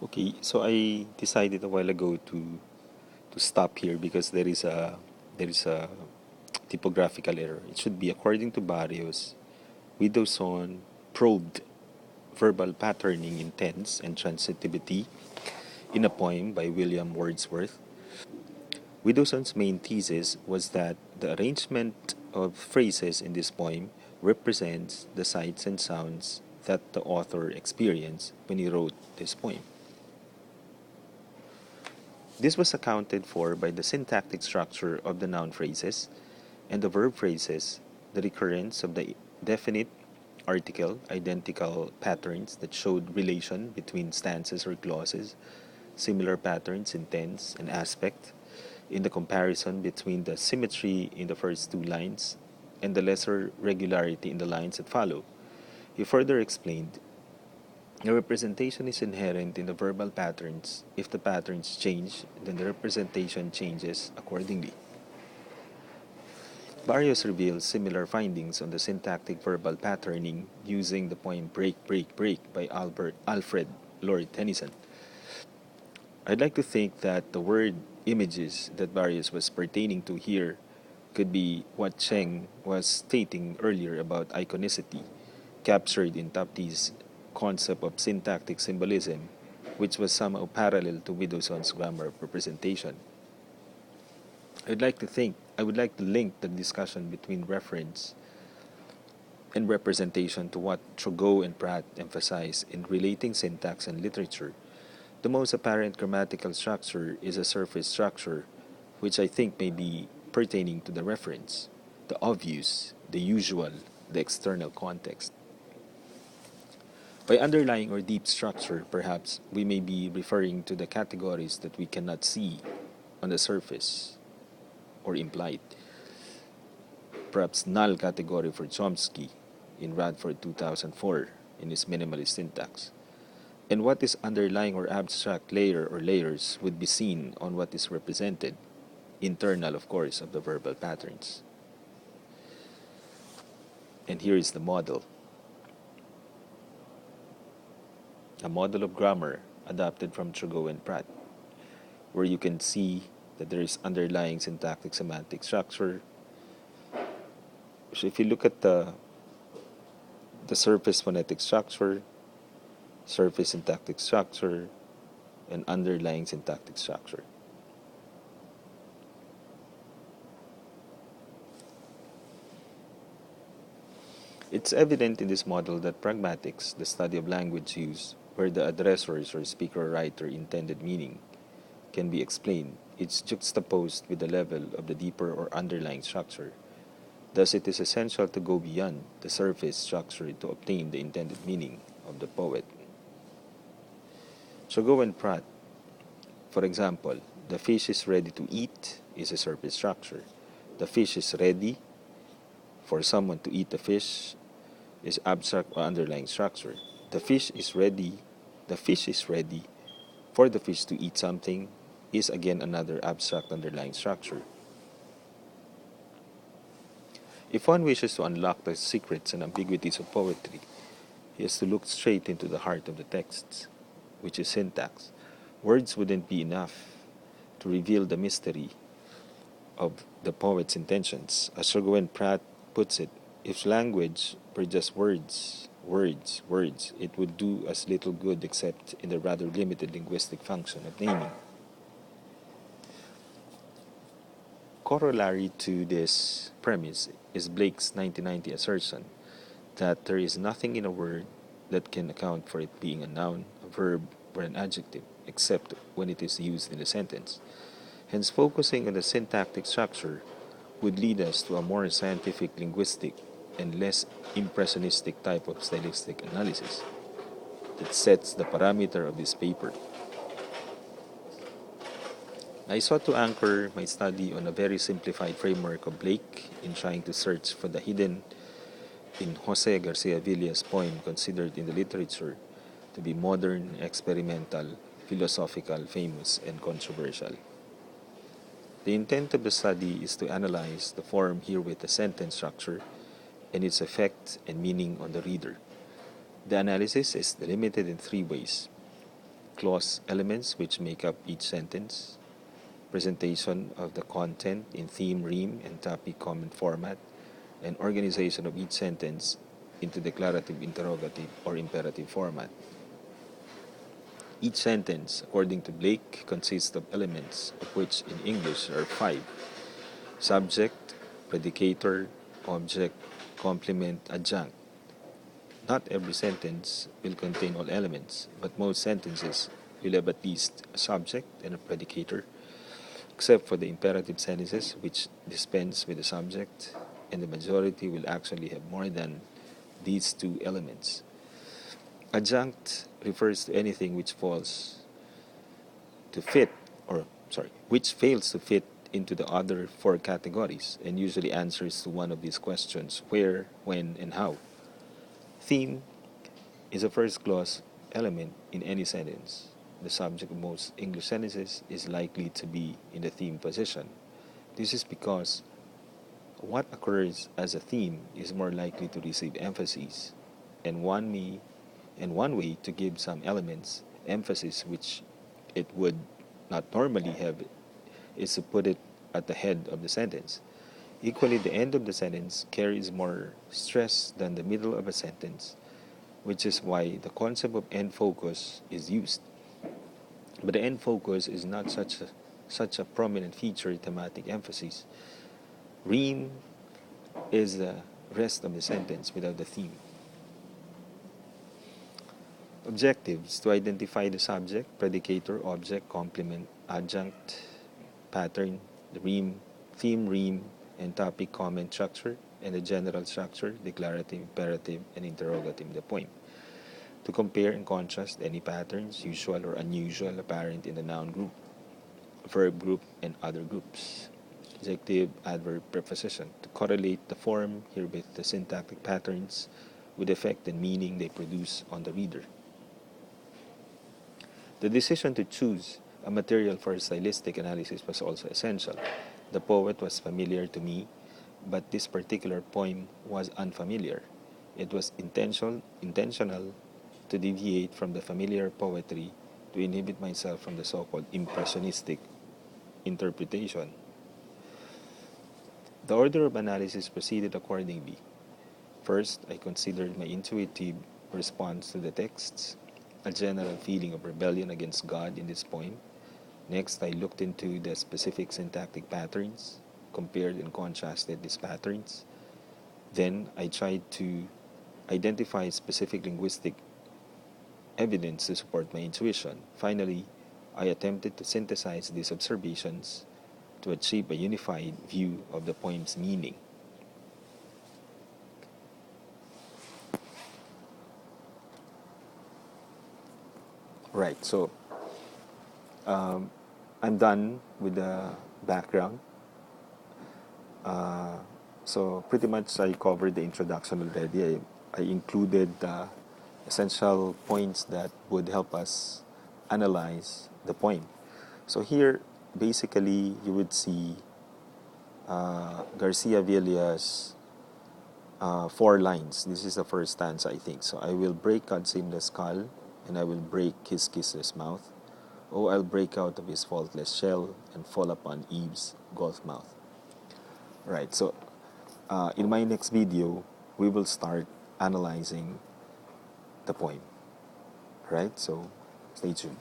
Okay, so I decided a while ago to stop here because there is a typographical error. It should be according to Barrios, Widowson probed verbal patterning in tense and transitivity in a poem by William Wordsworth. Widowson's main thesis was that the arrangement of phrases in this poem represents the sights and sounds that the author experienced when he wrote this poem. This was accounted for by the syntactic structure of the noun phrases and the verb phrases, the recurrence of the definite article identical patterns that showed relation between stanzas or clauses, similar patterns in tense and aspect, in the comparison between the symmetry in the first two lines and the lesser regularity in the lines that follow. He further explained the representation is inherent in the verbal patterns. If the patterns change, then the representation changes accordingly. Barrios reveals similar findings on the syntactic verbal patterning using the poem Break, Break, Break by Alfred Lord Tennyson. I'd like to think that the word images that Barrios was pertaining to here could be what Cheng was stating earlier about iconicity, captured in Tapti's concept of syntactic symbolism, which was somehow parallel to Widowson's grammar of representation. I would like to link the discussion between reference and representation to what Trudeau and Pratt emphasize in relating syntax and literature. The most apparent grammatical structure is a surface structure, which I think may be pertaining to the reference, the obvious, the usual, the external context. By underlying or deep structure, perhaps we may be referring to the categories that we cannot see on the surface or implied. Perhaps null category for Chomsky in Radford 2004 in his minimalist syntax. And what is underlying or abstract layer or layers would be seen on what is represented, internal, of course, of the verbal patterns. And here is the model. A model of grammar adapted from Trudeau and Pratt, where you can see that there is underlying syntactic semantic structure. So if you look at the surface phonetic structure, surface syntactic structure, and underlying syntactic structure. It's evident in this model that pragmatics, the study of language use, where the addressor's or speaker writer intended meaning can be explained, it's juxtaposed with the level of the deeper or underlying structure. Thus, it is essential to go beyond the surface structure to obtain the intended meaning of the poet. Trudeau and Pratt, for example, the fish is ready to eat is a surface structure. The fish is ready for someone to eat the fish is abstract or underlying structure. The fish is ready. The fish is ready for the fish to eat something is again another abstract underlying structure. If one wishes to unlock the secrets and ambiguities of poetry, he has to look straight into the heart of the texts, which is syntax. Words wouldn't be enough to reveal the mystery of the poet's intentions. As Sir Pratt puts it, if language were just words, words, words, it would do us little good except in the rather limited linguistic function of naming. Corollary to this premise is Blake's 1990 assertion that there is nothing in a word that can account for it being a noun, a verb, or an adjective, except when it is used in a sentence. Hence, focusing on the syntactic structure would lead us to a more scientific linguistic and less impressionistic type of stylistic analysis that sets the parameter of this paper. I sought to anchor my study on a very simplified framework of Blake in trying to search for the hidden in Jose Garcia Villa's poem considered in the literature to be modern, experimental, philosophical, famous, and controversial. The intent of the study is to analyze the form herewith the sentence structure and its effect and meaning on the reader. The analysis is delimited in three ways. clause elements which make up each sentence, presentation of the content in theme, rime, and topic common format, and organization of each sentence into declarative, interrogative, or imperative format. Each sentence, according to Blake, consists of elements, of which in English are five: subject, predicator, object, complement, adjunct. Not every sentence will contain all elements, but most sentences will have at least a subject and a predicator, except for the imperative sentences, which dispense with the subject, and the majority will actually have more than these two elements. Adjunct refers to anything which which fails to fit into the other four categories and usually answers to one of these questions: where, when, and how. Theme is a first clause element in any sentence. The subject of most English sentences is likely to be in the theme position. This is because what occurs as a theme is more likely to receive emphasis, and one way to give some elements emphasis which it would not normally have is to put it at the head of the sentence. Equally, the end of the sentence carries more stress than the middle of a sentence, which is why the concept of end focus is used. But the end focus is not such a prominent feature thematic emphasis. Rime is the rest of the sentence without the theme. Objectives: to identify the subject, predicator, object, complement, adjunct, pattern, the rime, theme, rime, and topic comment structure, and the general structure, declarative, imperative, and interrogative, the point. To compare and contrast any patterns, usual or unusual, apparent in the noun group, verb group, and other groups. Adjective, adverb, preposition. To correlate the form herewith the syntactic patterns with effect and meaning they produce on the reader. The decision to choose a material for stylistic analysis was also essential. The poet was familiar to me, but this particular poem was unfamiliar. It was intentional to deviate from the familiar poetry to inhibit myself from the so-called impressionistic interpretation. The order of analysis proceeded accordingly. First, I considered my intuitive response to the texts, a general feeling of rebellion against God in this poem. Next, I looked into the specific syntactic patterns, compared and contrasted these patterns. Then, I tried to identify specific linguistic evidence to support my intuition. Finally, I attempted to synthesize these observations to achieve a unified view of the poem's meaning. Right, so I'm done with the background. So pretty much I covered the introduction already. I included the essential points that would help us analyze the poem. So here, basically, you would see Garcia Villa's four lines. This is the first stanza, I think. So I will break God's seamless skull, and I will break his kissless mouth. Oh, I'll break out of his faultless shell and fall upon Eve's gulf mouth. Right, so in my next video, we will start analyzing the poem. Right, so stay tuned.